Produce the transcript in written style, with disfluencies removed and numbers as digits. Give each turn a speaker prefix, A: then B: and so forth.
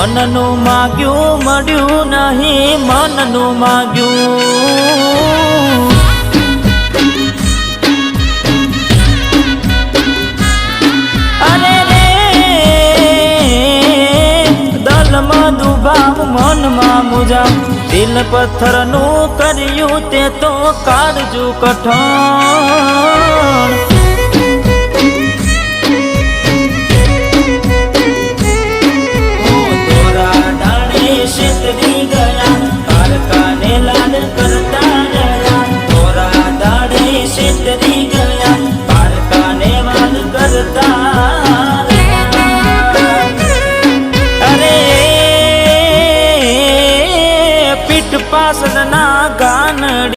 A: મનનું માગ્યું મળ્યું નહીં, મનનું માગ્યું. અરે રે દલમાં દુભાવ મનમાં મુજાવ, દિલ પથ્થરનું કર્યું તે તો કાળજું કઠણ.